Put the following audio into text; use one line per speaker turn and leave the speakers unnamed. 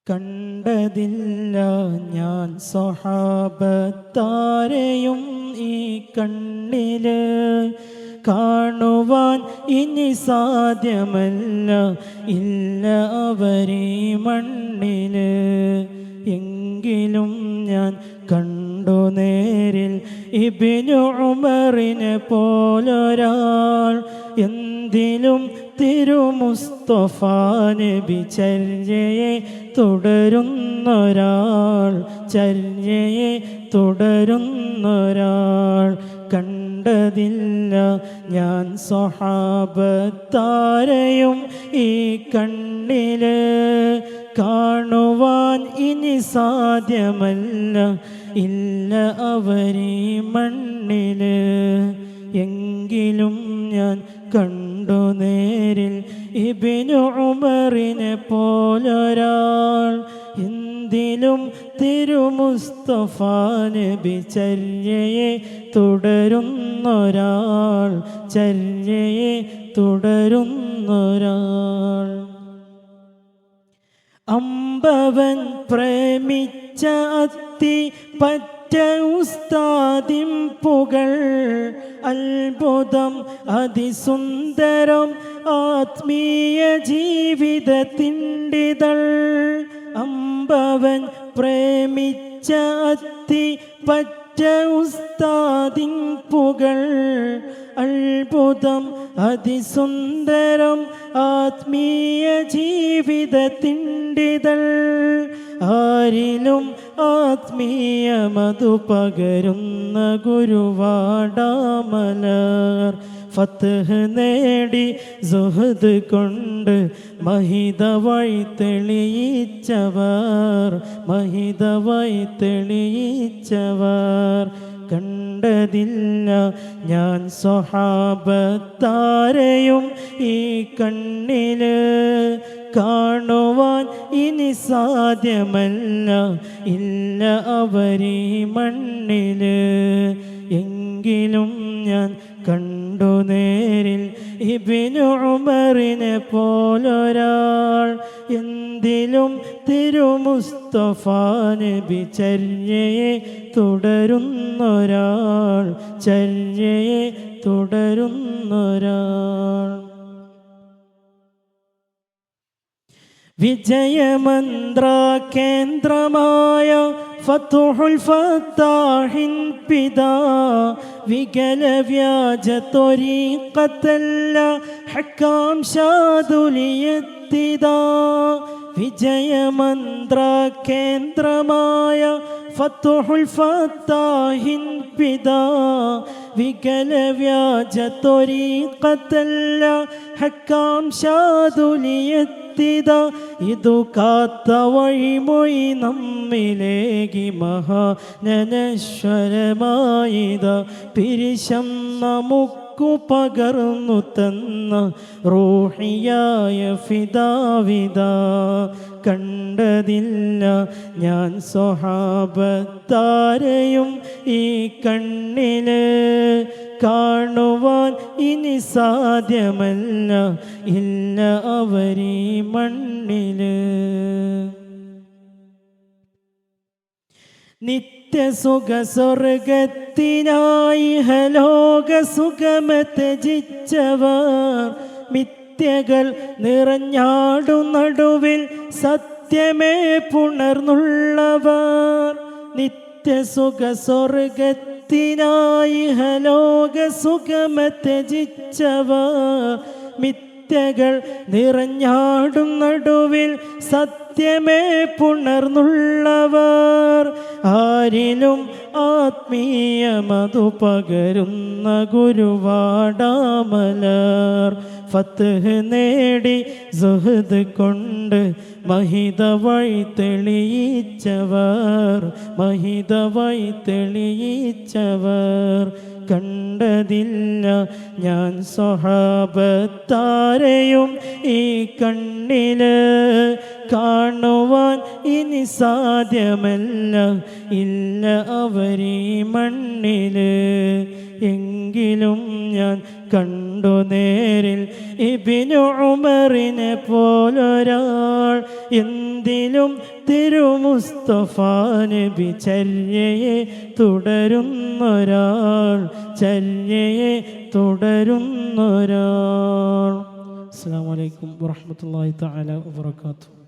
കണ്ടതില്ല ഞാൻ സ്വഹാബത്താരെയും ഈ കണ്ണില്, കാണുവാൻ ഇനി സാധ്യമല്ല ഇല്ല അവരീ മണ്ണില്. എങ്കിലും ഞാൻ കണ്ടു നേരിൽ ഇബ്നു ഉമറിനെ പോലൊരാൾ, എന്തിലും തിരുമുസ്തഫ നബി ചര്യയെ തുടരുന്നൊരാൾ, ചര്യയെ തുടരുന്നൊരാൾ. കണ്ടതില്ല ഞാൻ സ്വഹാബത്താരെയും ഈ കണ്ണില്, കാണുവാൻ ഇനി സാധ്യമല്ല ഇല്ല അവരീ മണ്ണില്. എങ്കിലും ഞാൻ കണ്ടു നേരിൽ ഇബ്നു ഉമറിനെ പോലൊരാൾ, എന്തിലും തിരുമുസ്തഫ നബി ചര്യയെ തുടരുന്നൊരാൾ, ചര്യയെ തുടരുന്നൊരാൾ. അമ്പവൻ പ്രേമിച്ച അത്തി പറ്റ ഉസ്താദിൻ പുകൾ, അത്ഭുതം അതിസുന്ദരം ആത്മീയ ജീവിതത്തിൻ്റെതൾ. അമ്പവൻ പ്രേമിച്ച അത്തി പറ്റ ഉസ്താദിൻ പുകൾ, അത്ഭുതം അതിസുന്ദരം ആത്മീയ ജീവിതത്തിൻ്റെതൾ. ആരിലും ആത്മീയമതു പകരുന്ന ഗുരുവാടാമലർ, ഫത്ഹ് നേടി സുഹദ് കൊണ്ട് മഹിത വഴി തെളിയിച്ചവർ, മഹിത വഴി തെളിയിച്ചവർ. കണ്ടതില്ല ഞാൻ സ്വഹാബത്താരെയും ഈ കണ്ണില്, കാണുവാൻ ഇനി സാധ്യമല്ല ഇല്ല അവരീ മണ്ണില്. എങ്കിലും ഞാൻ കണ്ടു നേരിൽ ഇബ്നു ഉമറിനെ പോലൊരാൾ, എന്തിലും തിരുമുസ്തഫ നബി ചര്യയെ തുടരുന്നൊരാൾ, ചര്യയെ തുടരുന്നൊരാൾ. വിജയമന്ത്ര കേന്ദ്രമായ ഫത്ഹുൽ ഫത്താഹിൻ പിതാ, വികല വ്യാജ ത്വരീഖത്തല്ല ഹക്കാം ഷാദുലിയത്തിദാ. വിജയമന്ത്ര കേന്ദ്രമായ ഫത്ഹുൽ ഫത്താഹിൻ പിതാ, വികല വ്യാജ ത്വരീഖത്തല്ല ഹക്കാം ഷാദുലിയത്തിദാ. ഇതു കാത്ത വഴിമൊഴി നമ്മിലേകി മഹാനശ്വരമായിത, പിരിശം നമുക്കു പകർന്നു തന്ന റൂഹിയായ ഫിദാവിദ. കണ്ടതില്ല ഞാൻ സ്വഹാബത്താരെയും ഈ കണ്ണില്, കാണുവാൻ ഇനി സാധ്യമല്ല ഇല്ല അവരീ മണ്ണില്. നിത്യസുഖ സ്വർഗത്തിനായി ഹലോക സുഖമത്യജിച്ചവർ, മിഥ്യകൾ നിറഞ്ഞാടു നടുവിൽ സത്യമേ പുണർന്നുള്ളവർ. നിത്യസുഖ സ്വർഗത്തിനായി ഹലോക സുഖമത്യജിച്ചവർ, മിഥ്യകൾ നിറഞ്ഞാടും നടുവിൽ സത്യമേ പുണർന്നുള്ളവർ. ആരിലും ആത്മീയമതു പകരുന്ന ഗുരുവാടാമലർ, ഫത്ഹ് നേടി സുഹദ് കൊണ്ട് മഹിത വഴി തെളിയിച്ചവർ, മഹിത വഴി തെളിയിച്ചവർ. കണ്ടതില്ല. ഞാൻ സ്വഹാബത്താരെയും ഈ കണ്ണില് കാണുവാൻ ഇനി സാധ്യമല്ല, ഇല്ല അവരീ മണ്ണില്. എങ്കിലും ഞാൻ കണ്ടു നേരിൽ ഇബ്നു ഉമറിനെ പോലൊരാൾ, എന്തിലും തിരുമുസ്തഫ നബി ചര്യയെ തുടരുന്നൊരാൾ, ചര്യയെ തുടരുന്നൊരാൾ. അസ്സലാമു അലൈക്കും വറഹ്മത്തുള്ളാഹി തആല വബറകാതുഹു.